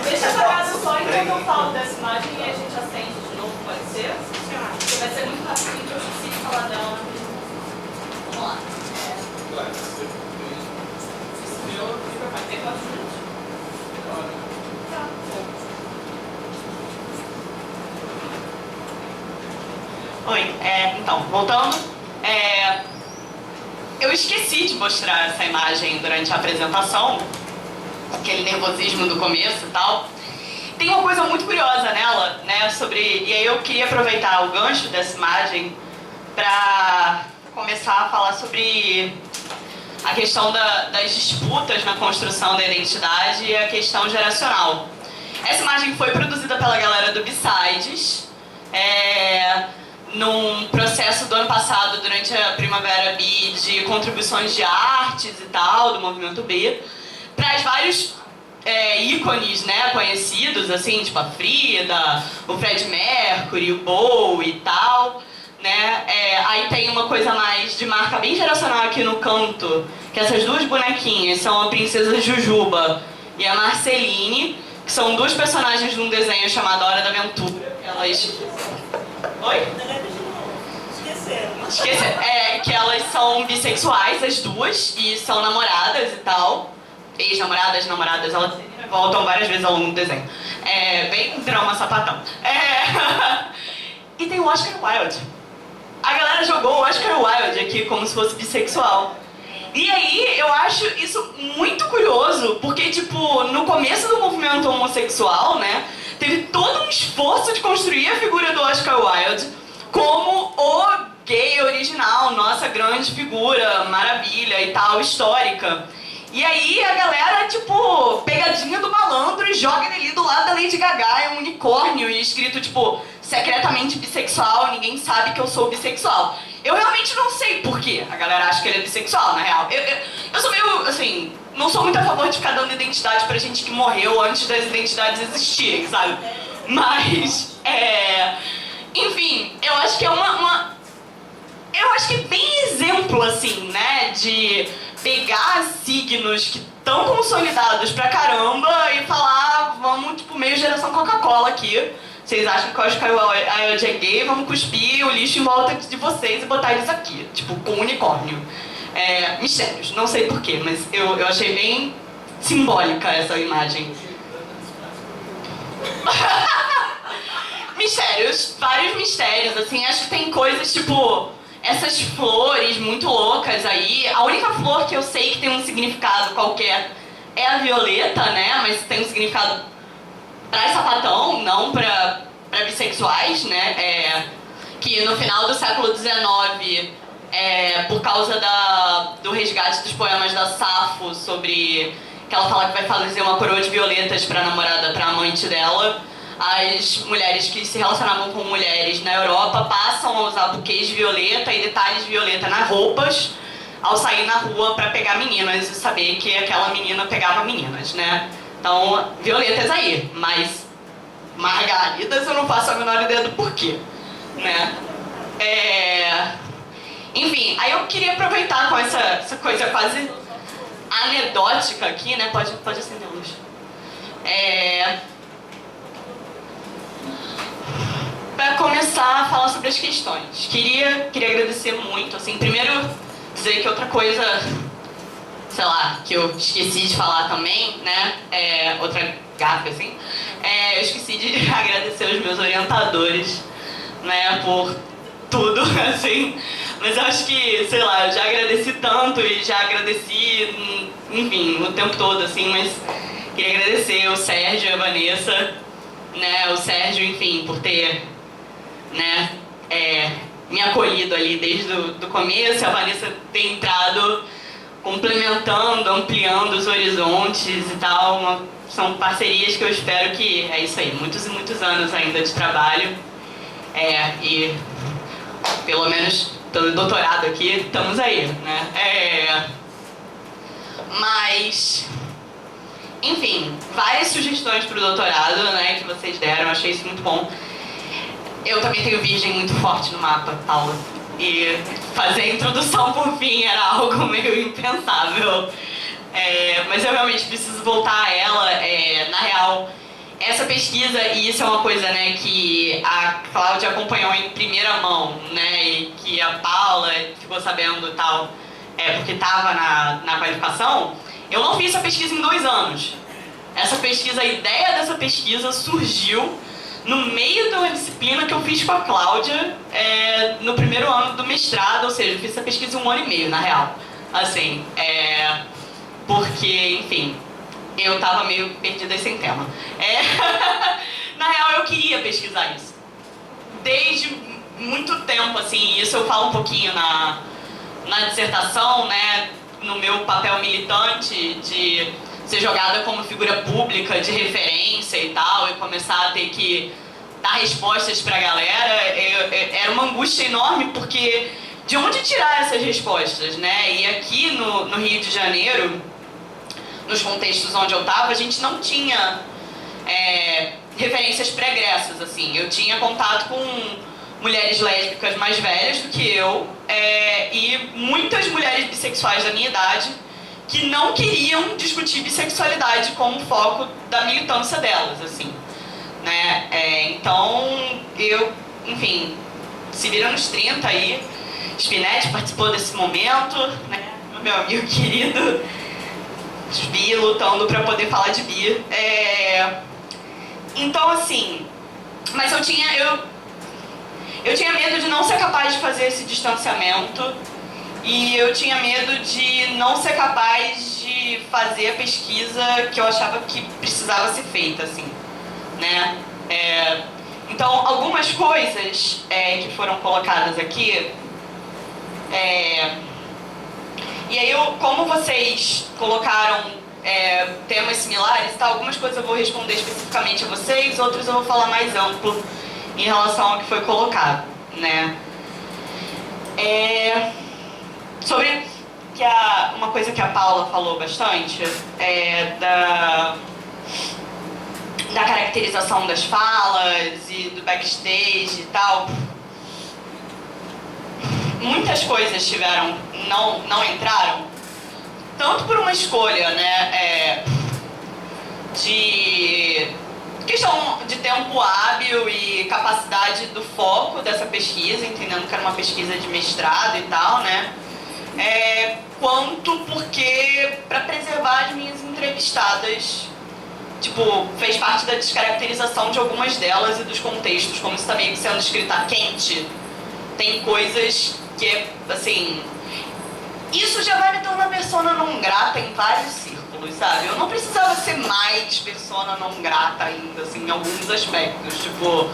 Deixa apagado só enquanto eu falo dessa imagem e a gente acende de novo, pode ser? Porque vai ser muito rápido que eu esqueci de falar dela. Vamos lá. Vai ter 4 minutos. Oi, então, voltando. Eu esqueci de mostrar essa imagem durante a apresentação, aquele nervosismo do começo e tal. Tem uma coisa muito curiosa nela, né, e aí eu queria aproveitar o gancho dessa imagem para começar a falar sobre a questão das disputas na construção da identidade e a questão geracional. Essa imagem foi produzida pela galera do B-Sides, num processo do ano passado, durante a Primavera B, de contribuições de artes e tal, do movimento B, para os vários ícones, né, conhecidos, assim, tipo a Frida, o Fred Mercury, o Bowie e tal, né. Aí tem uma coisa mais de marca bem geracional aqui no canto, que essas duas bonequinhas são a Princesa Jujuba e a Marceline, que são duas personagens de um desenho chamado Hora da Aventura. Elas... Oi? Esqueceram. Que elas são bissexuais, as duas, e são namoradas e tal. Ex-namoradas, namoradas, elas voltam várias vezes ao longo do desenho. Bem drama sapatão. E tem o Oscar Wilde. A galera jogou o Oscar Wilde aqui como se fosse bissexual. E aí, eu acho isso muito curioso, porque, tipo, no começo do movimento homossexual, né, teve todo um esforço de construir a figura do Oscar Wilde como o gay original, nossa grande figura, maravilha e tal, histórica. E aí a galera, tipo, pegadinha do malandro e joga ele ali do lado da Lady Gaga, é um unicórnio e escrito, tipo, secretamente bissexual, ninguém sabe que eu sou bissexual. Eu realmente não sei por quê a galera acha que ele é bissexual, na real. Eu sou meio, assim, não sou muito a favor de ficar dando identidade pra gente que morreu antes das identidades existirem, sabe? Mas, enfim, eu acho que é eu acho que é bem exemplo, assim, né, de pegar signos que estão consolidados pra caramba e falar, vamos, tipo, meio geração Coca-Cola aqui. Vocês acham que o Oscar Wilde é gay, vamos cuspir o lixo em volta de vocês e botar eles aqui, tipo, com unicórnio. Mistérios, não sei porquê, mas eu achei bem simbólica essa imagem. Mistérios, vários mistérios, assim, acho que tem coisas, tipo, essas flores muito loucas aí. A única flor que eu sei que tem um significado qualquer é a violeta, né, mas tem um significado pra sapatão, não pra bissexuais, né, que no final do século XIX, por causa do resgate dos poemas da Safo, sobre que ela fala que vai fazer uma coroa de violetas pra namorada, pra amante dela, as mulheres que se relacionavam com mulheres na Europa passam a usar buquês de violeta e detalhes de violeta nas roupas ao sair na rua pra pegar meninas e saber que aquela menina pegava meninas, né? Então, violetas aí, mas margaridas eu não faço a menor ideia do porquê, né? Enfim, aí eu queria aproveitar com essa coisa quase anedótica aqui, né? Pode acender a luz. Para começar a falar sobre as questões. Queria agradecer muito, assim, primeiro dizer que outra coisa, sei lá, que eu esqueci de falar também, né, outra gafe, assim, eu esqueci de agradecer os meus orientadores, né, por tudo, assim, mas eu acho que, sei lá, eu já agradeci tanto e já agradeci, enfim, o tempo todo, assim, mas queria agradecer o Sérgio e a Vanessa, né, o Sérgio, enfim, por ter, né, me acolhido ali desde o começo, a Vanessa ter entrado complementando, ampliando os horizontes e tal, são parcerias que eu espero que, é isso aí, muitos e muitos anos ainda de trabalho, e pelo menos pelo doutorado aqui, estamos aí, né, mas, enfim, várias sugestões para o doutorado, né, que vocês deram, eu achei isso muito bom. Eu também tenho virgem muito forte no mapa, Paula. E fazer a introdução por fim era algo meio impensável. Mas eu realmente preciso voltar a ela. Na real, essa pesquisa, e isso é uma coisa, né, que a Cláudia acompanhou em primeira mão, né, e que a Paula ficou sabendo e tal, porque estava na qualificação. Eu não fiz essa pesquisa em 2 anos. Essa pesquisa, a ideia dessa pesquisa surgiu no meio de uma disciplina que eu fiz com a Cláudia no primeiro ano do mestrado, ou seja, eu fiz essa pesquisa em 1 ano e meio, na real. Assim, porque, enfim, eu tava meio perdida e sem tema. Na real, eu queria pesquisar isso. Desde muito tempo, assim, isso eu falo um pouquinho na dissertação, né, no meu papel militante de ser jogada como figura pública, de referência e tal, e começar a ter que dar respostas pra galera, era uma angústia enorme, porque de onde tirar essas respostas, né? E aqui no Rio de Janeiro, nos contextos onde eu tava, a gente não tinha referências pregressas, assim. Eu tinha contato com mulheres lésbicas mais velhas do que eu, e muitas mulheres bissexuais da minha idade que não queriam discutir bissexualidade como foco da militância delas, assim, né? Então, eu, enfim, se vira nos 30 aí, Spinetta participou desse momento, né? Meu amigo querido, bi, lutando pra poder falar de bi. Então, assim, mas eu tinha medo de não ser capaz de fazer esse distanciamento. E eu tinha medo de não ser capaz de fazer a pesquisa que eu achava que precisava ser feita, assim, né? Então, algumas coisas que foram colocadas aqui... E aí, como vocês colocaram temas similares, tá? Algumas coisas eu vou responder especificamente a vocês, outras eu vou falar mais amplo em relação ao que foi colocado, né? Sobre uma coisa que a Paula falou bastante, da caracterização das falas e do backstage e tal. Muitas coisas não entraram, tanto por uma escolha, né, de questão de tempo hábil e capacidade do foco dessa pesquisa, entendendo que era uma pesquisa de mestrado e tal, né? Quanto porque, para preservar as minhas entrevistadas, tipo, fez parte da descaracterização de algumas delas e dos contextos, como isso tá meio que sendo escrita quente. Tem coisas que, assim, isso já vai me tornar persona não grata em vários círculos, sabe? Eu não precisava ser mais persona não grata ainda, assim, em alguns aspectos, tipo...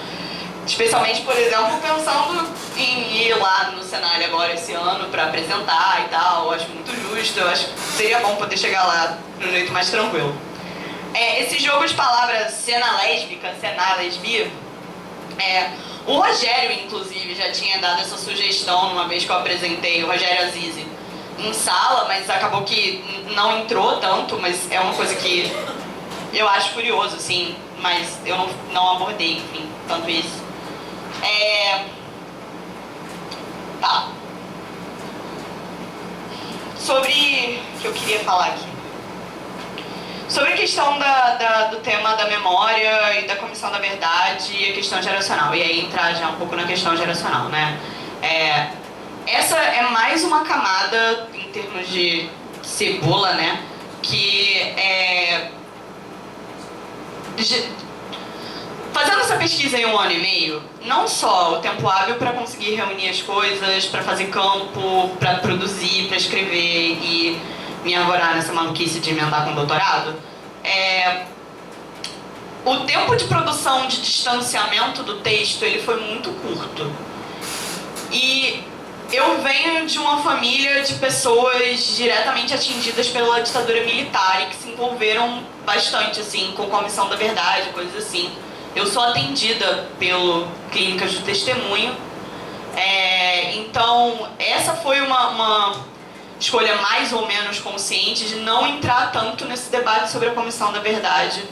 Especialmente, por exemplo, pensando em ir lá no cenário agora esse ano para apresentar e tal, eu acho muito justo, eu acho que seria bom poder chegar lá de um jeito mais tranquilo. Esse jogo de palavras cena lésbica, cena lesbi, o Rogério, inclusive, já tinha dado essa sugestão numa vez que eu apresentei, o Rogério Azizi, em sala, mas acabou que não entrou tanto, mas é uma coisa que eu acho curioso, assim, mas eu não abordei, enfim, tanto isso. Tá. Sobre o que eu queria falar aqui. Sobre a questão do tema da memória e da Comissão da Verdade e a questão geracional. E aí entrar já um pouco na questão geracional, né? Essa é mais uma camada, em termos de cebola, né? Que fazendo essa pesquisa em 1 ano e meio, não só o tempo hábil para conseguir reunir as coisas, para fazer campo, para produzir, para escrever e me arvorar nessa maluquice de emendar com doutorado, o tempo de produção de distanciamento do texto ele foi muito curto. E eu venho de uma família de pessoas diretamente atingidas pela ditadura militar e que se envolveram bastante assim, com a Comissão da Verdade, coisas assim. Eu sou atendida pelo Clínicas do Testemunho. Então, essa foi uma escolha mais ou menos consciente de não entrar tanto nesse debate sobre a Comissão da Verdade,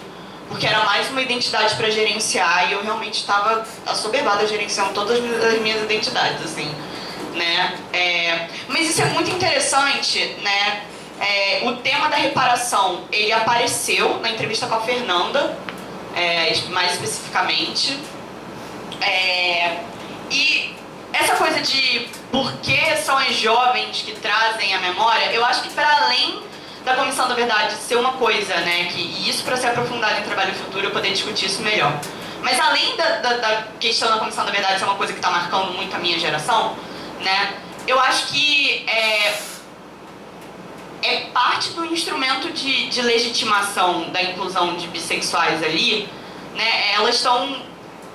porque era mais uma identidade para gerenciar e eu realmente estava assoberbada gerenciando todas as minhas identidades, assim, né? Mas isso é muito interessante, né? O tema da reparação, ele apareceu na entrevista com a Fernanda, mais especificamente, e essa coisa de por que são as jovens que trazem a memória, eu acho que para além da Comissão da Verdade ser uma coisa, né, e isso para ser aprofundado em trabalho futuro eu poder discutir isso melhor. Mas além da questão da Comissão da Verdade ser uma coisa que está marcando muito a minha geração, né, eu acho que é parte do instrumento de legitimação da inclusão de bissexuais ali, né, elas estão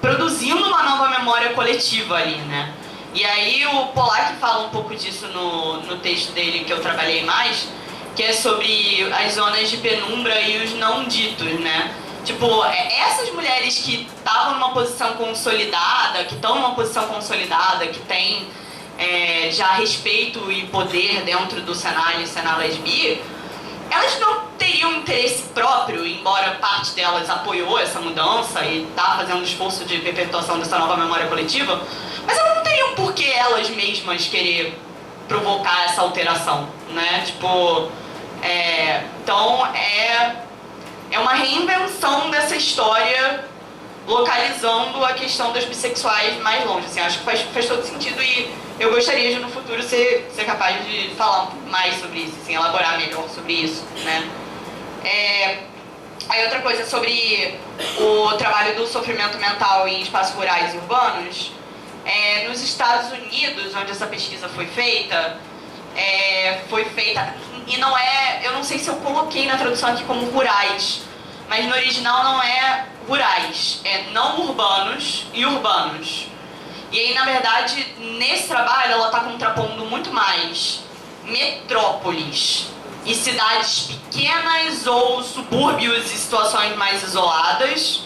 produzindo uma nova memória coletiva ali, né. E aí o Pollack fala um pouco disso no texto dele que eu trabalhei mais, que é sobre as zonas de penumbra e os não ditos, né? Tipo, essas mulheres que estavam numa posição consolidada, que estão numa posição consolidada, que tem já respeito e poder dentro do cenário LGBTI, elas não teriam interesse próprio, embora parte delas apoiou essa mudança e está fazendo um esforço de perpetuação dessa nova memória coletiva, mas elas não teriam por que elas mesmas querer provocar essa alteração, né? Tipo, então é uma reinvenção dessa história, localizando a questão dos bissexuais mais longe. Assim, acho que faz todo sentido e eu gostaria de no futuro ser capaz de falar um pouco mais sobre isso, assim, elaborar melhor sobre isso, né? Aí outra coisa sobre o trabalho do sofrimento mental em espaços rurais e urbanos, nos Estados Unidos, onde essa pesquisa foi feita, e não eu não sei se eu coloquei na tradução aqui como rurais, mas no original não é rurais, é não urbanos e urbanos. E aí, na verdade, nesse trabalho ela está contrapondo muito mais metrópoles e cidades pequenas ou subúrbios e situações mais isoladas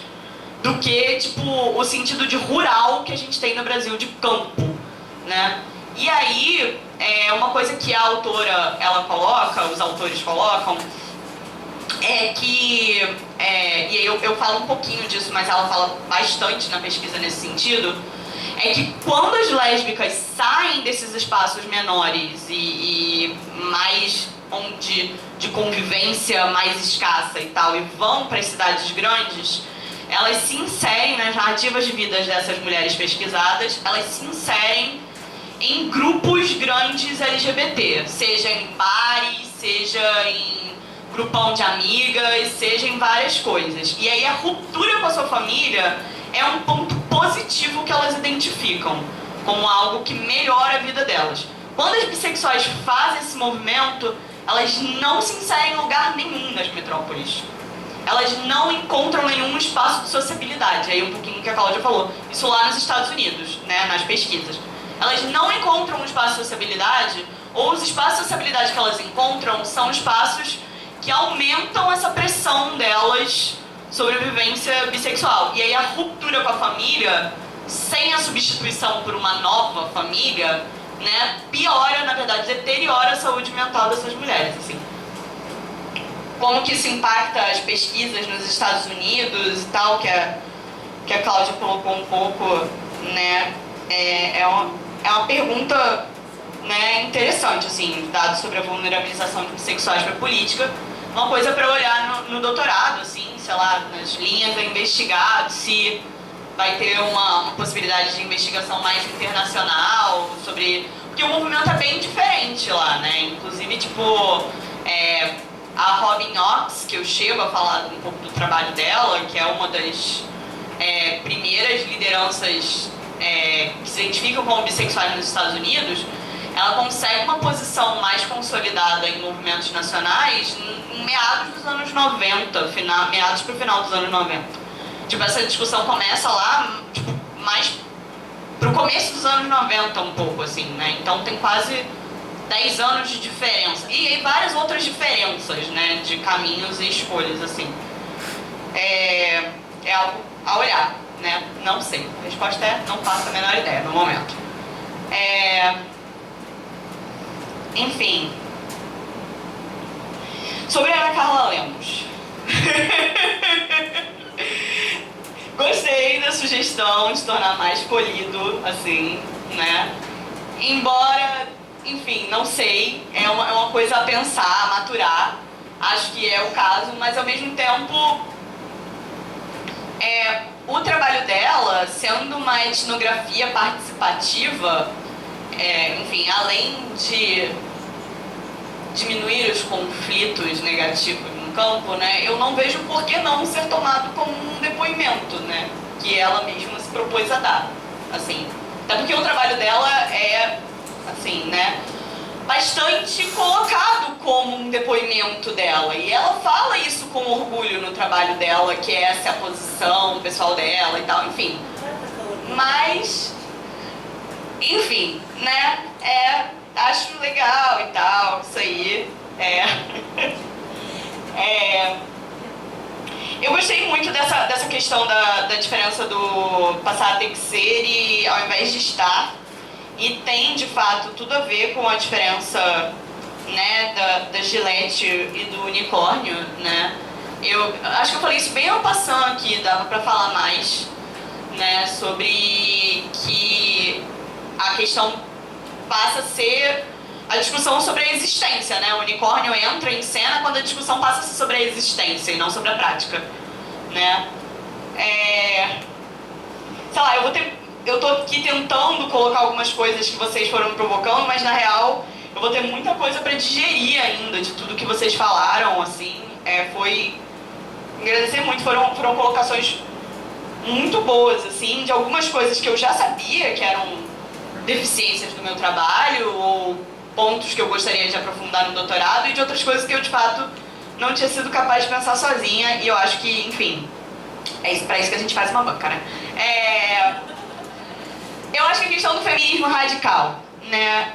do que, tipo, o sentido de rural que a gente tem no Brasil, de campo, né? E aí, uma coisa que a autora, ela coloca, os autores colocam, é que, e aí eu falo um pouquinho disso, mas ela fala bastante na pesquisa nesse sentido, é que quando as lésbicas saem desses espaços menores e mais de convivência mais escassa e tal, e vão para as cidades grandes, elas se inserem nas narrativas de vidas dessas mulheres pesquisadas, elas se inserem em grupos grandes LGBT, seja em bares, seja em grupão de amigas, seja em várias coisas. E aí a ruptura com a sua família é um ponto positivo que elas identificam como algo que melhora a vida delas. Quando as bissexuais fazem esse movimento, elas não se inserem em lugar nenhum nas metrópoles. Elas não encontram nenhum espaço de sociabilidade. Aí um pouquinho que a Cláudia falou. Isso lá nos Estados Unidos, né, nas pesquisas. Elas não encontram um espaço de sociabilidade, ou os espaços de sociabilidade que elas encontram são espaços que aumentam essa pressão delas sobre a vivência bissexual. E aí a ruptura com a família, sem a substituição por uma nova família, né, piora, na verdade, deteriora a saúde mental dessas mulheres, assim. Como que isso impacta as pesquisas nos Estados Unidos e tal, que a Cláudia colocou um pouco, né, é uma pergunta, né, interessante, assim, dados sobre a vulnerabilização de bissexuais para a política. Uma coisa para olhar no doutorado, assim, sei lá, nas linhas a investigar, se vai ter uma possibilidade de investigação mais internacional sobre... Porque o movimento é bem diferente lá, né? Inclusive, tipo, a Robin Knox, que eu chego a falar um pouco do trabalho dela, que é uma das primeiras lideranças que se identificam como bissexuais nos Estados Unidos, ela consegue uma posição mais consolidada em movimentos nacionais em meados dos anos 90, meados para o final dos anos 90. Tipo, essa discussão começa lá, tipo, mais pro começo dos anos 90 um pouco, assim, né? Então tem quase 10 anos de diferença. E várias outras diferenças, né? De caminhos e escolhas, assim. É algo a olhar, né? Não sei. A resposta é não faço a menor ideia no momento. Enfim. Sobre a Ana Carla Lemos. Gostei da sugestão de tornar mais polido, assim, né? Embora, enfim, não sei, é uma coisa a pensar, a maturar. Acho que é o caso, mas ao mesmo tempo, o trabalho dela, sendo uma etnografia participativa, enfim, além de diminuir os conflitos negativos no campo, né, eu não vejo por que não ser tomado como um depoimento, né, que ela mesma se propôs a dar, assim. Até porque o trabalho dela é, assim, né, bastante colocado como um depoimento dela. E ela fala isso com orgulho no trabalho dela, que essa é a posição pessoal dela e tal, enfim. Mas, enfim, né, acho legal e tal, isso aí. Eu gostei muito dessa questão da diferença do passar a ter que ser e ao invés de estar. E tem, de fato, tudo a ver com a diferença, né, da Gillette e do unicórnio, né? Eu acho que eu falei isso bem ao passando aqui, dava pra falar mais, né, sobre que a questão passa a ser a discussão sobre a existência, né? O unicórnio entra em cena quando a discussão passa a ser sobre a existência e não sobre a prática, né? Sei lá, eu tô aqui tentando colocar algumas coisas que vocês foram provocando, mas na real eu vou ter muita coisa pra digerir ainda de tudo que vocês falaram, assim. Foi agradecer muito, foram colocações muito boas, assim, de algumas coisas que eu já sabia que eram deficiências do meu trabalho ou pontos que eu gostaria de aprofundar no doutorado e de outras coisas que eu, de fato, não tinha sido capaz de pensar sozinha. E eu acho que, enfim, pra isso que a gente faz uma banca, né? Eu acho que a questão do feminismo radical, né,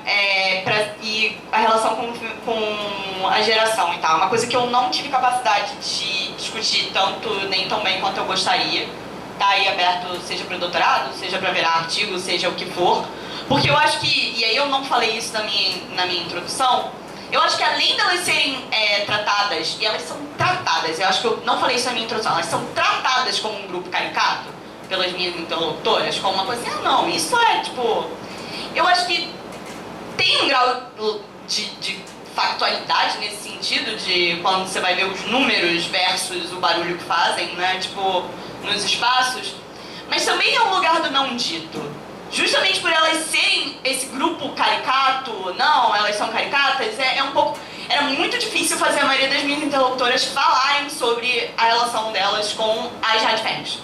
e a relação com a geração e tal, é uma coisa que eu não tive capacidade de discutir tanto, nem tão bem quanto eu gostaria. Tá aí aberto, seja para o doutorado, seja para virar artigo, seja o que for. Porque eu acho que, e aí eu não falei isso na minha introdução, eu acho que além delas serem tratadas, e elas são tratadas, eu acho que eu não falei isso na minha introdução, elas são tratadas como um grupo caricato pelas minhas interlocutoras, como uma coisa assim, não, isso tipo... Eu acho que tem um grau de factualidade nesse sentido, de quando você vai ver os números versus o barulho que fazem, né, tipo, nos espaços, mas também é um lugar do não dito. Justamente por elas serem esse grupo caricato, não, elas são caricatas, um pouco... Era muito difícil fazer a maioria das minhas interlocutoras falarem sobre a relação delas com as radfems.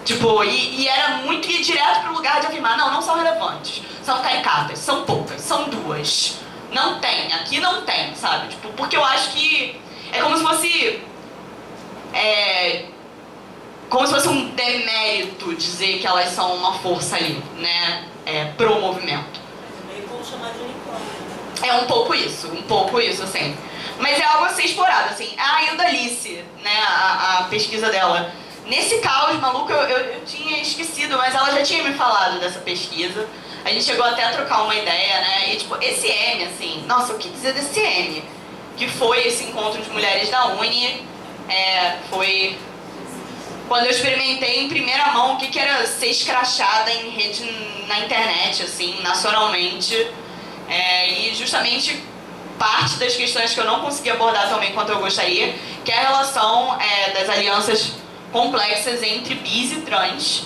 Tipo, e era muito ir direto pro lugar de afirmar, não são relevantes, são caricatas, são poucas, são duas. Não tem, aqui não tem, sabe? Tipo, porque eu acho que é como se fosse... como se fosse um demérito dizer que elas são uma força ali, né? Pro movimento. Meio como chamar de unicórnio. É um pouco isso, assim. Mas é algo a ser explorado, assim. A Eudalice, né? A pesquisa dela. Nesse caos maluco, eu tinha esquecido, mas ela já tinha me falado dessa pesquisa. A gente chegou até a trocar uma ideia, né? E, tipo, esse M, assim... Nossa, o que dizer desse M? Que foi esse encontro de mulheres da Uni. Foi... Quando eu experimentei em primeira mão o que era ser escrachada em rede na internet, assim, nacionalmente. E justamente parte das questões que eu não consegui abordar tão bem quanto eu gostaria, que é a relação das alianças complexas entre bis e trans,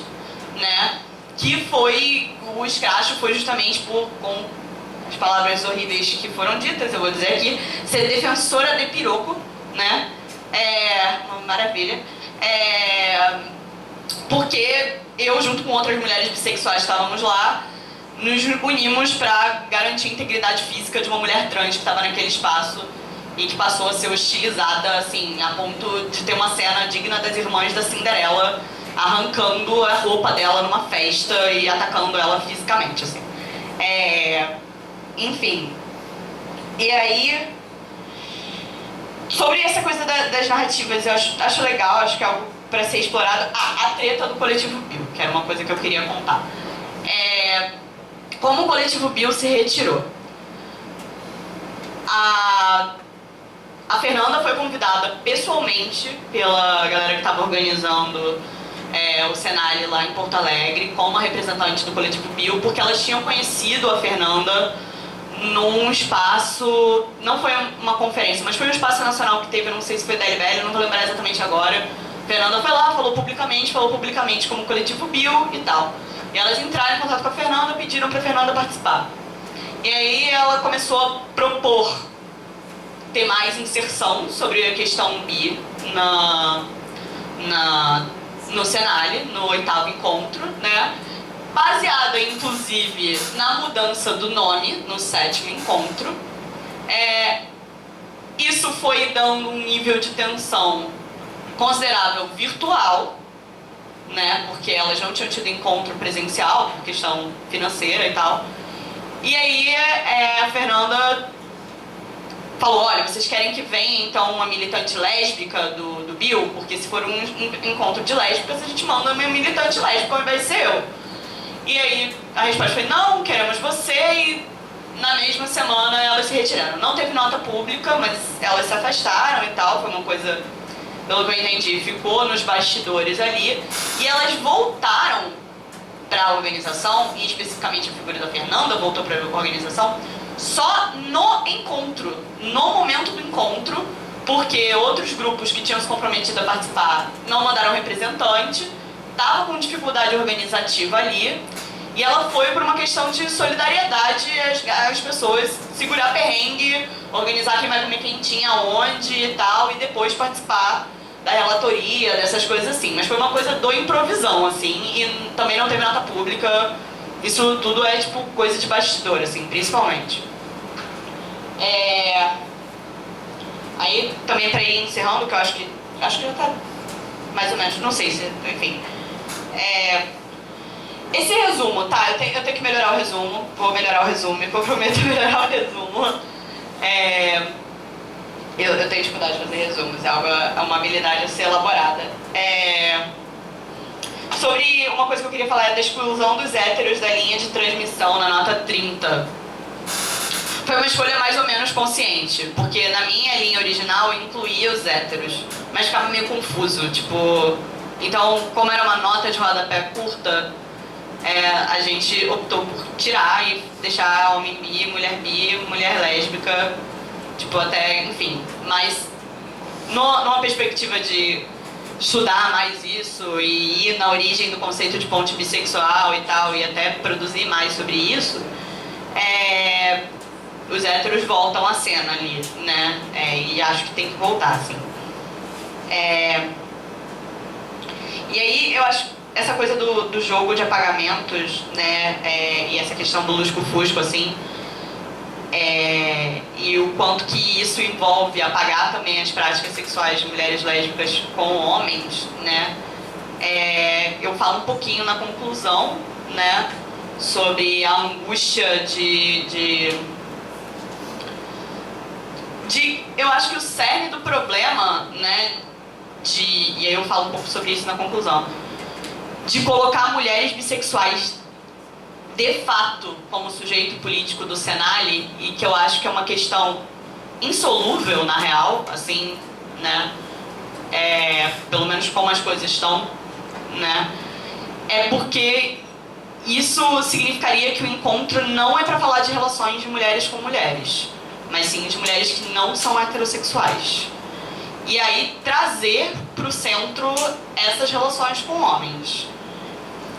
né? Que foi, o escracho foi justamente com as palavras horríveis que foram ditas, eu vou dizer aqui, ser defensora de piroco, né? Uma maravilha. Porque eu, junto com outras mulheres bissexuais que estávamos lá, nos unimos para garantir a integridade física de uma mulher trans que estava naquele espaço e que passou a ser hostilizada, assim, a ponto de ter uma cena digna das irmãs da Cinderela arrancando a roupa dela numa festa e atacando ela fisicamente, assim. Enfim. E aí, sobre essa coisa das narrativas, eu acho legal, acho que é algo para ser explorado. A treta do Coletivo Bill, que era uma coisa que eu queria contar. Como o Coletivo Bill se retirou. A Fernanda foi convidada pessoalmente pela galera que estava organizando o Senali lá em Porto Alegre como a representante do Coletivo Bio, porque elas tinham conhecido a Fernanda num espaço, não foi uma conferência, mas foi um espaço nacional que teve, eu não sei se foi da LBL, não vou lembrar exatamente agora. Fernanda foi lá, falou publicamente como Coletivo Bio e tal. E elas entraram em contato com a Fernanda, pediram pra Fernanda participar. E aí ela começou a propor ter mais inserção sobre a questão bi no Senali, no 8º encontro, né? Baseada, inclusive, na mudança do nome no 7º encontro. Isso foi dando um nível de tensão considerável virtual, né? Porque elas não tinham tido encontro presencial, por questão financeira e tal. E aí a Fernanda falou, olha, vocês querem que venha então uma militante lésbica do Bio? Porque se for um encontro de lésbicas, a gente manda uma militante lésbica ao invés de ser eu. E aí a resposta foi, não, queremos você, e na mesma semana elas se retiraram. Não teve nota pública, mas elas se afastaram e tal, foi uma coisa, pelo que eu entendi, ficou nos bastidores ali. E elas voltaram para a organização, e especificamente a figura da Fernanda voltou para a organização, só no encontro, no momento do encontro, porque outros grupos que tinham se comprometido a participar não mandaram representante, estava com dificuldade organizativa ali, e ela foi por uma questão de solidariedade às pessoas, segurar perrengue, organizar quem vai comer quentinha onde e tal, e depois participar da relatoria, dessas coisas assim. Mas foi uma coisa do improvisão, assim, e também não teve nota pública. Isso tudo é, tipo, coisa de bastidor, assim, principalmente. Aí, também pra ir encerrando, que eu acho que já tá mais ou menos, não sei se, enfim. Esse resumo, tá? Eu tenho que melhorar o resumo, vou melhorar o resumo, me comprometo a melhorar o resumo. Eu tenho dificuldade de fazer resumos, é uma habilidade a ser elaborada. Sobre uma coisa que eu queria falar é da exclusão dos héteros da linha de transmissão na nota 30. Foi uma escolha mais ou menos consciente, porque na minha linha original eu incluía os héteros, mas ficava meio confuso, tipo... Então, como era uma nota de rodapé curta, a gente optou por tirar e deixar homem bi, mulher lésbica, tipo, até, enfim. Mas, numa perspectiva de estudar mais isso e ir na origem do conceito de ponte bissexual e tal, e até produzir mais sobre isso, os héteros voltam à cena ali, né? E acho que tem que voltar, assim. E aí, eu acho essa coisa do jogo de apagamentos, né? E essa questão do lusco-fusco, assim, e o quanto que isso envolve apagar também as práticas sexuais de mulheres lésbicas com homens, né? Eu falo um pouquinho na conclusão, né? Sobre a angústia eu acho que o cerne do problema, né? E aí eu falo um pouco sobre isso na conclusão, de colocar mulheres bissexuais de fato como sujeito político do Senali, e que eu acho que é uma questão insolúvel na real, assim, né? Pelo menos como as coisas estão, né? Porque isso significaria que o encontro não é para falar de relações de mulheres com mulheres, mas sim de mulheres que não são heterossexuais. E aí trazer para o centro essas relações com homens.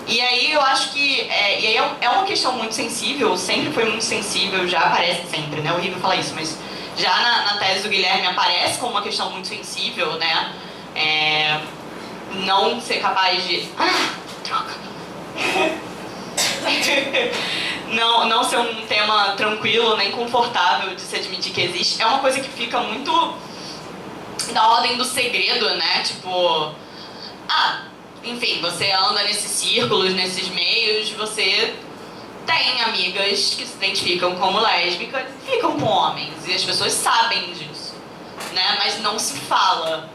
E aí eu acho que é uma questão muito sensível, sempre foi muito sensível, já aparece sempre, né? É horrível falar isso, mas já na tese do Guilherme aparece como uma questão muito sensível, né? Não ser capaz de... troca! Não ser um tema tranquilo, nem confortável de se admitir que existe. É uma coisa que fica muito da ordem do segredo, né? Tipo... enfim, você anda nesses círculos, nesses meios, você tem amigas que se identificam como lésbicas e ficam com homens, e as pessoas sabem disso, né? Mas não se fala.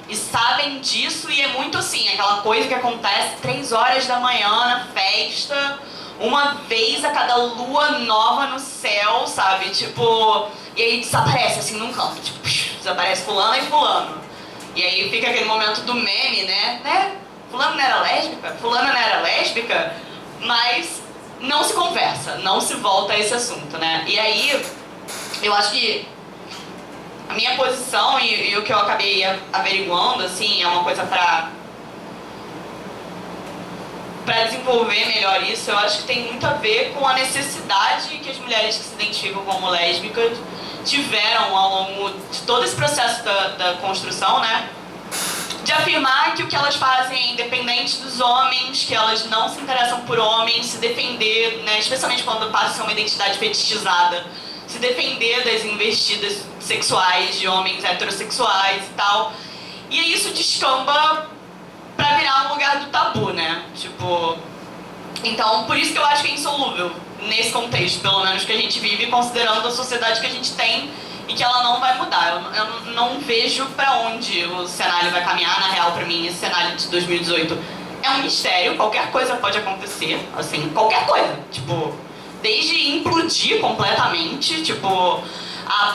E sabem disso, e é muito assim, aquela coisa que acontece 3 horas da manhã na festa, uma vez a cada lua nova no céu, sabe? Tipo, e aí desaparece assim num canto, tipo, desaparece fulano e fulano. E aí fica aquele momento do meme, né? fulano não era lésbica, fulana não era lésbica, mas não se conversa, não se volta a esse assunto, né? E aí, eu acho que a minha posição e o que eu acabei averiguando, assim, é uma coisa para desenvolver melhor isso. Eu acho que tem muito a ver com a necessidade que as mulheres que se identificam como lésbicas tiveram ao longo de todo esse processo da construção, né? De afirmar que o que elas fazem é independente dos homens, que elas não se interessam por homens, se defender, né? Especialmente quando passa a ser uma identidade fetichizada, se defender das investidas sexuais de homens heterossexuais e tal. E aí isso descamba pra virar um lugar do tabu, né? Tipo... Então, por isso que eu acho que é insolúvel, nesse contexto, pelo menos, que a gente vive, considerando a sociedade que a gente tem e que ela não vai mudar. Eu não vejo pra onde o cenário vai caminhar. Na real, pra mim, esse cenário de 2018 é um mistério. Qualquer coisa pode acontecer, assim, qualquer coisa. Tipo, desde implodir completamente, tipo...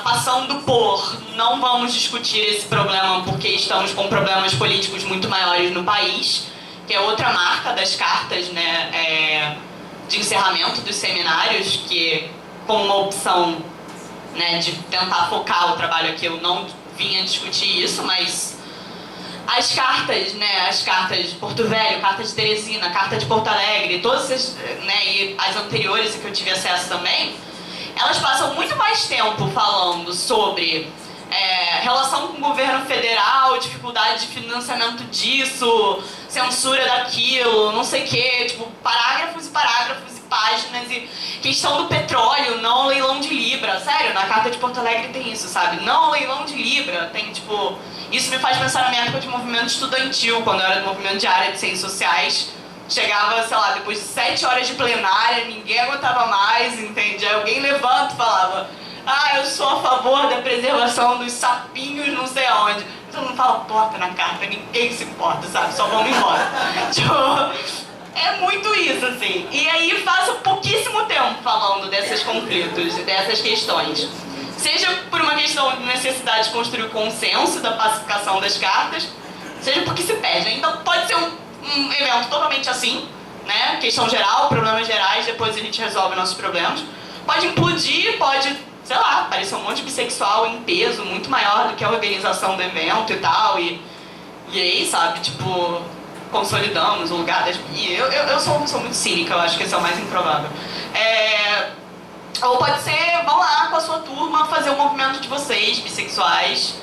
passando por não vamos discutir esse problema porque estamos com problemas políticos muito maiores no país, que é outra marca das cartas, né, de encerramento dos seminários, que com uma opção, né, de tentar focar o trabalho aqui, eu não vinha discutir isso, mas as cartas, né, as cartas de Porto Velho, carta de Teresina, carta de Porto Alegre, todas essas, né, e as anteriores que eu tive acesso também, elas passam muito mais tempo falando sobre relação com o governo federal, dificuldade de financiamento disso, censura daquilo, não sei o quê, tipo, parágrafos e parágrafos e páginas, e questão do petróleo, não leilão de Libra. Sério, na Carta de Porto Alegre tem isso, sabe? Não leilão de Libra, tem, tipo... Isso me faz pensar na minha época de movimento estudantil, quando eu era do movimento de área de ciências sociais. Chegava, sei lá, depois de 7 horas de plenária, ninguém aguentava mais, entende? Aí alguém levanta e falava: ah, eu sou a favor da preservação dos sapinhos não sei aonde. Todo mundo fala porta na carta, ninguém se importa, sabe? Só vamos embora. Tipo, é muito isso, assim. E aí passo pouquíssimo tempo falando desses conflitos, dessas questões. Seja por uma questão de necessidade de construir o consenso da pacificação das cartas, seja porque se perde. Então pode ser um evento totalmente assim, né? Questão geral, problemas gerais, depois a gente resolve nossos problemas. Pode implodir, pode, sei lá, aparecer um monte de bissexual em peso, muito maior do que a organização do evento e tal, e aí, sabe, tipo, consolidamos o lugar das... E eu sou muito cínica, eu acho que esse é o mais improvável. Ou pode ser, vão lá com a sua turma fazer o movimento de vocês, bissexuais,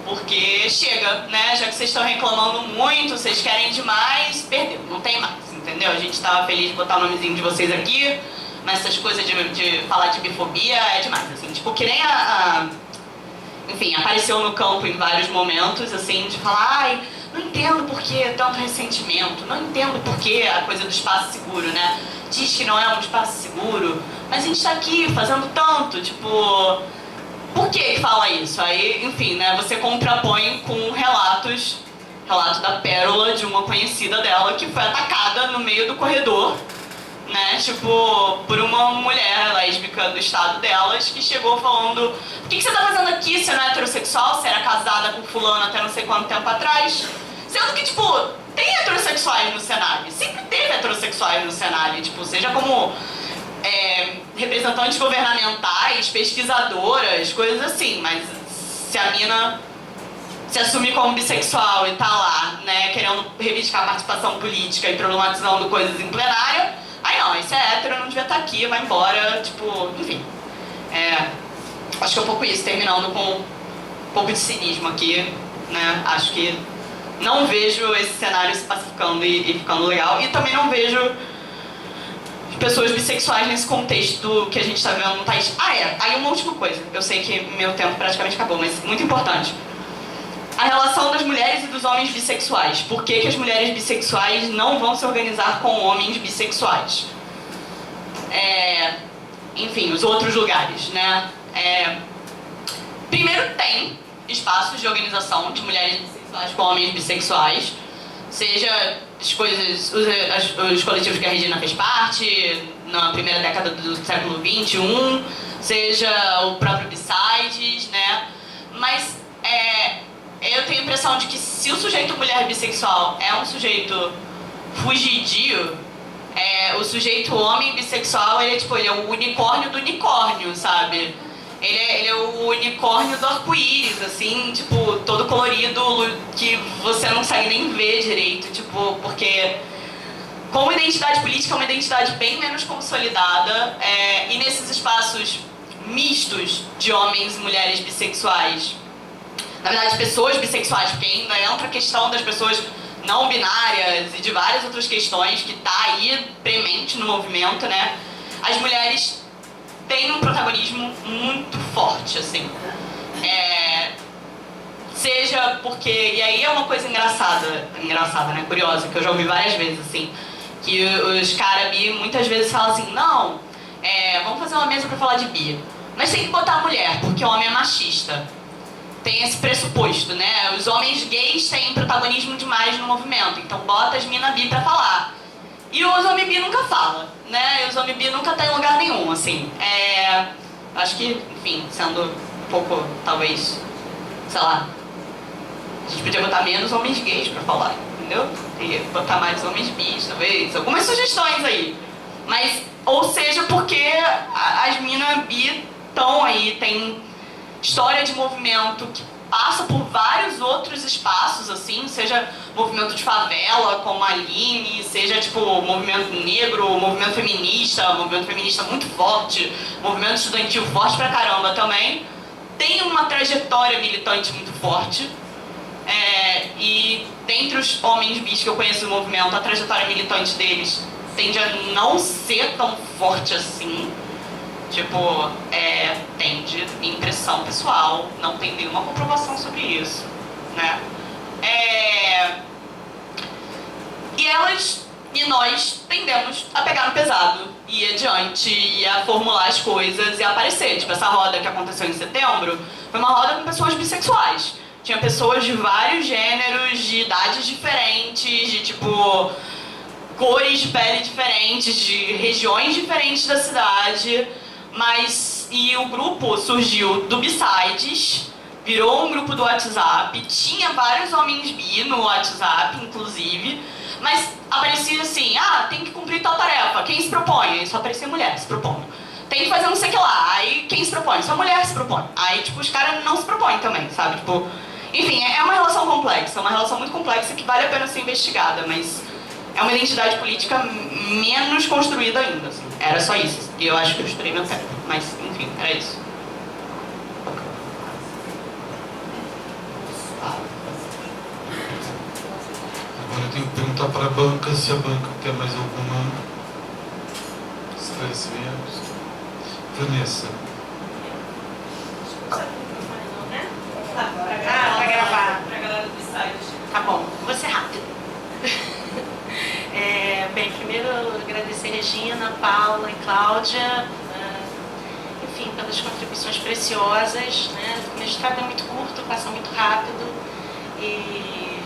porque chega, né? Já que vocês estão reclamando muito, vocês querem demais, perdeu, não tem mais, entendeu? A gente tava feliz de botar o nomezinho de vocês aqui, mas essas coisas de falar de bifobia é demais, assim, tipo, que nem enfim, apareceu no campo em vários momentos, assim, de falar, ai, não entendo por que tanto ressentimento, não entendo por que a coisa do espaço seguro, né? Diz que não é um espaço seguro, mas a gente tá aqui fazendo tanto, tipo... Por que fala isso? Aí, enfim, né, você contrapõe com relato da Pérola, de uma conhecida dela, que foi atacada no meio do corredor, né, tipo, por uma mulher lésbica do estado delas, que chegou falando: o que você tá fazendo aqui? Você não é heterossexual? Você era casada com fulano até não sei quanto tempo atrás? Sendo que, tipo, tem heterossexuais no cenário, sempre teve heterossexuais no cenário, tipo, seja como... representantes governamentais, pesquisadoras, coisas assim, mas se a mina se assumir como bissexual e tá lá, né, querendo reivindicar participação política e problematizando coisas em plenária, aí não, esse é hétero, não devia estar aqui, vai embora, tipo, enfim. Acho que é um pouco isso, terminando com um pouco de cinismo aqui, né, acho que não vejo esse cenário se pacificando e ficando legal, e também não vejo pessoas bissexuais nesse contexto que a gente está vendo no país. Aí uma última coisa. Eu sei que meu tempo praticamente acabou, mas muito importante. A relação das mulheres e dos homens bissexuais. Por que as mulheres bissexuais não vão se organizar com homens bissexuais? Enfim, os outros lugares, né? Primeiro, tem espaços de organização de mulheres bissexuais com homens bissexuais. Seja as coisas, os coletivos que a Regina fez parte, na primeira década do século XXI, seja o próprio Besides, né? Mas eu tenho a impressão de que se o sujeito mulher bissexual é um sujeito fugidio, o sujeito homem bissexual, ele é o unicórnio do unicórnio, sabe? Ele é o unicórnio do arco-íris, assim, tipo, todo colorido, que você não consegue nem ver direito, tipo, porque como identidade política é uma identidade bem menos consolidada, e nesses espaços mistos de homens e mulheres bissexuais, na verdade, pessoas bissexuais, porque ainda entra a questão das pessoas não binárias e de várias outras questões que tá aí premente no movimento, né? As mulheres têm um protagonismo muito forte, assim. Seja porque... E aí é uma coisa engraçada, né? Curiosa, que eu já ouvi várias vezes, assim. Que os caras bi muitas vezes falam assim, não, vamos fazer uma mesa pra falar de bi. Mas tem que botar a mulher, porque o homem é machista. Tem esse pressuposto, né? Os homens gays têm protagonismo demais no movimento, então bota as mina bi pra falar. E os homens bi nunca fala, né? E os homens bi nunca tá em lugar nenhum, assim. Acho que, enfim, sendo um pouco, talvez, sei lá, a gente podia botar menos homens gays pra falar, entendeu? E botar mais homens bis, talvez. Algumas sugestões aí. Mas, ou seja, porque as minas bi estão aí, tem história de movimento que passa por vários outros espaços, assim, seja movimento de favela, como a Aline, seja, tipo, movimento negro, movimento feminista muito forte, movimento estudantil forte pra caramba também. Tem uma trajetória militante muito forte, e dentre os homens bis que eu conheço no movimento, a trajetória militante deles tende a não ser tão forte assim. Tipo, tende, impressão pessoal, não tem nenhuma comprovação sobre isso, né? E elas e nós tendemos a pegar no pesado, e ir adiante, e a formular as coisas e a aparecer. Tipo, essa roda que aconteceu em setembro foi uma roda com pessoas bissexuais. Tinha pessoas de vários gêneros, de idades diferentes, de tipo, cores de pele diferentes, de regiões diferentes da cidade. E o grupo surgiu do Besides, virou um grupo do WhatsApp, tinha vários homens bi no WhatsApp, inclusive, mas aparecia assim, tem que cumprir tal tarefa, quem se propõe? Aí só aparecia mulher se propondo. Tem que fazer não sei o que lá, aí quem se propõe? Só mulher se propõe. Aí, tipo, os caras não se propõem também, sabe? Tipo, enfim, é uma relação complexa, uma relação muito complexa que vale a pena ser investigada, mas é uma identidade política menos construída ainda, assim. Era só isso. E eu acho que eu estourei meu tempo. Mas, enfim, era isso. Agora eu tenho que perguntar para a banca se a banca quer mais alguma esclarecimento. Vanessa. Pra gravar. Pra galera do site. Tá bom, vou ser rápido. Bem, primeiro agradecer Regina, Paula e Cláudia, enfim, pelas contribuições preciosas, né? O mestrado é muito curto, passa muito rápido e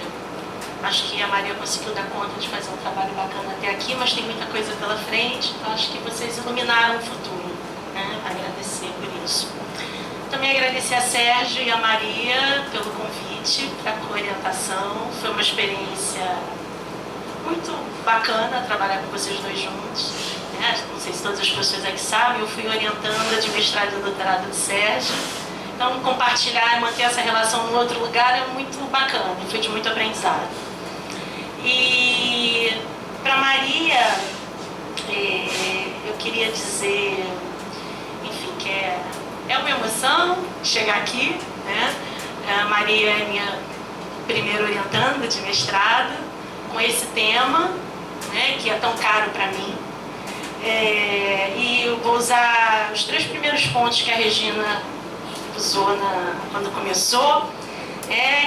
acho que a Maria conseguiu dar conta de fazer um trabalho bacana até aqui, mas tem muita coisa pela frente, então acho que vocês iluminaram o futuro, né? Agradecer por isso. Também agradecer a Sérgio e a Maria pelo convite, para a orientação, foi uma experiência muito bacana trabalhar com vocês dois juntos, né? Não sei se todas as pessoas aqui sabem, eu fui orientando de mestrado e doutorado do Sérgio, então compartilhar e manter essa relação no outro lugar é muito bacana, foi de muito aprendizado. E para Maria, eu queria dizer, enfim, que é uma emoção chegar aqui, né? A Maria é minha primeira orientanda de mestrado, com esse tema, né, que é tão caro para mim. E eu vou usar os 3 primeiros pontos que a Regina usou quando começou,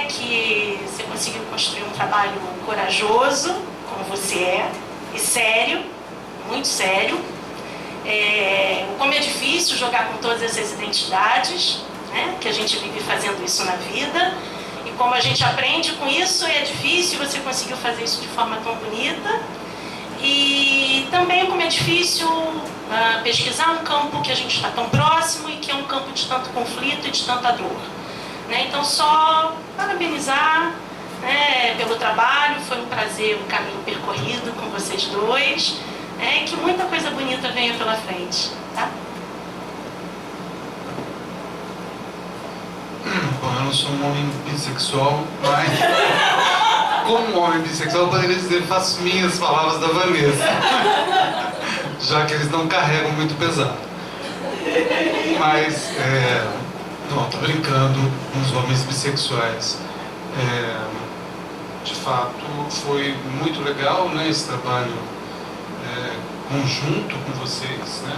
que você conseguiu construir um trabalho corajoso, como você e sério, muito sério. Como é difícil jogar com todas essas identidades, né, que a gente vive fazendo isso na vida. Como a gente aprende com isso, é difícil, você conseguiu fazer isso de forma tão bonita. E também como é difícil pesquisar um campo que a gente está tão próximo e que é um campo de tanto conflito e de tanta dor. né? Então, só parabenizar, né, pelo trabalho, foi um prazer o caminho percorrido com vocês dois, né, e que muita coisa bonita venha pela frente, tá? Bom, eu não sou um homem bissexual, mas como um homem bissexual eu poderia dizer, faço minhas palavras da Vanessa, já que eles não carregam muito pesado. Mas, não, tô brincando com os homens bissexuais. De fato, foi muito legal, né, esse trabalho conjunto com vocês, né?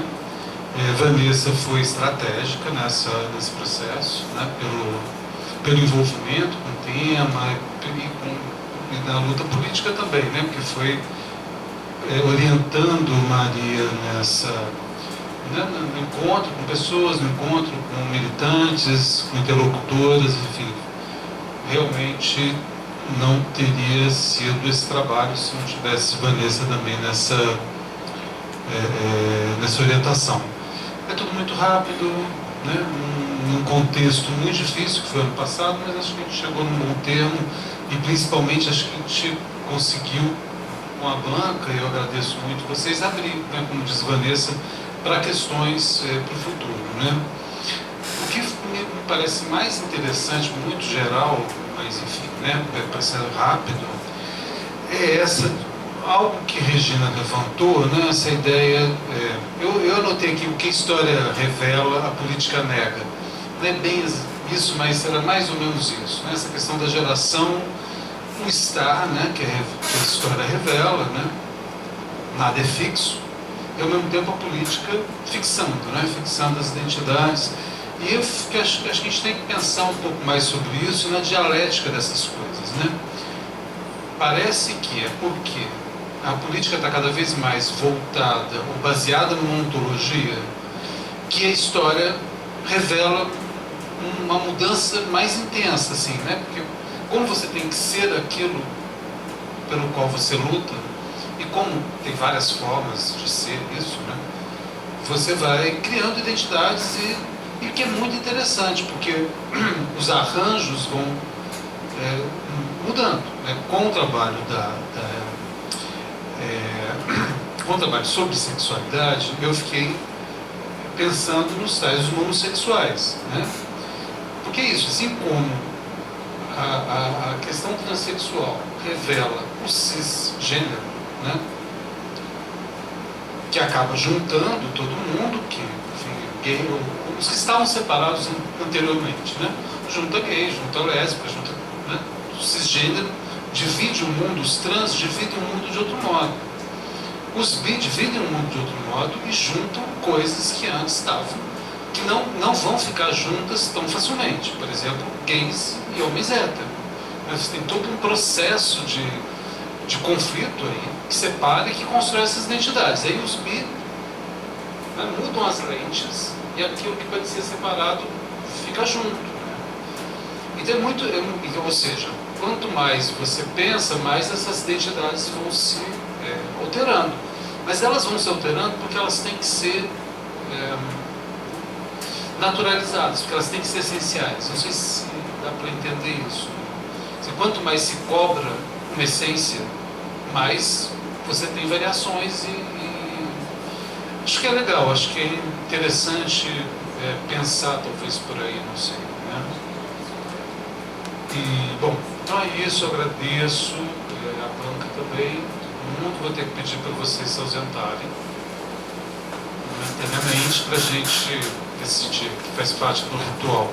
Vanessa foi estratégica nesse processo, né, pelo envolvimento com o tema e na luta política também, né, porque foi orientando Maria no encontro com pessoas, no encontro com militantes, com interlocutoras, enfim. Realmente não teria sido esse trabalho se não tivesse Vanessa também nessa orientação. É tudo muito rápido, né? Num contexto muito difícil, que foi ano passado, mas acho que a gente chegou num bom termo e principalmente acho que a gente conseguiu, com a banca, e eu agradeço muito vocês, abrir, né, como diz Vanessa, para questões para o futuro, né? O que me parece mais interessante, muito geral, mas enfim, né, para ser rápido, é algo que Regina levantou, né, essa ideia, eu anotei aqui o que a história revela, a política nega. Não é bem isso, mas era mais ou menos isso, né, essa questão da geração, um estar, né, que a história revela, né, nada é fixo, e ao mesmo tempo a política fixando, né, fixando as identidades. E eu acho que a gente tem que pensar um pouco mais sobre isso e na dialética dessas coisas, né? Parece que é porque a política está cada vez mais voltada ou baseada numa ontologia que a história revela uma mudança mais intensa, assim, né? Porque como você tem que ser aquilo pelo qual você luta, e como tem várias formas de ser isso, né? Você vai criando identidades e que é muito interessante, porque os arranjos vão mudando, né? Com o trabalho com o trabalho sobre sexualidade, eu fiquei pensando nos tais homossexuais, né? Porque é isso, assim como a questão transexual revela o cisgênero, né? Que acaba juntando todo mundo, que, enfim, gay, os que estavam separados anteriormente, né? Junta gay, junta lésbica, junta, né? O cisgênero divide o mundo, os trans dividem o mundo de outro modo. Os bi dividem o mundo de outro modo e juntam coisas que antes estavam, que não vão ficar juntas tão facilmente. Por exemplo, gays e homens héteros. Você tem todo um processo de conflito aí, que separa e que constrói essas identidades. Aí os bi, né, mudam as lentes e aquilo que pode ser separado fica junto. Né? Então, ou seja, quanto mais você pensa, mais essas identidades vão se alterando. Mas elas vão se alterando porque elas têm que ser naturalizadas, porque elas têm que ser essenciais. Não sei se dá para entender isso. Quanto mais se cobra uma essência, mais você tem variações e acho que é legal, acho que é interessante pensar talvez por aí, não sei, né? E, bom, então é isso, eu agradeço a banca também, muito vou ter que pedir para vocês se ausentarem momentaneamente para a gente decidir, que faz parte do ritual.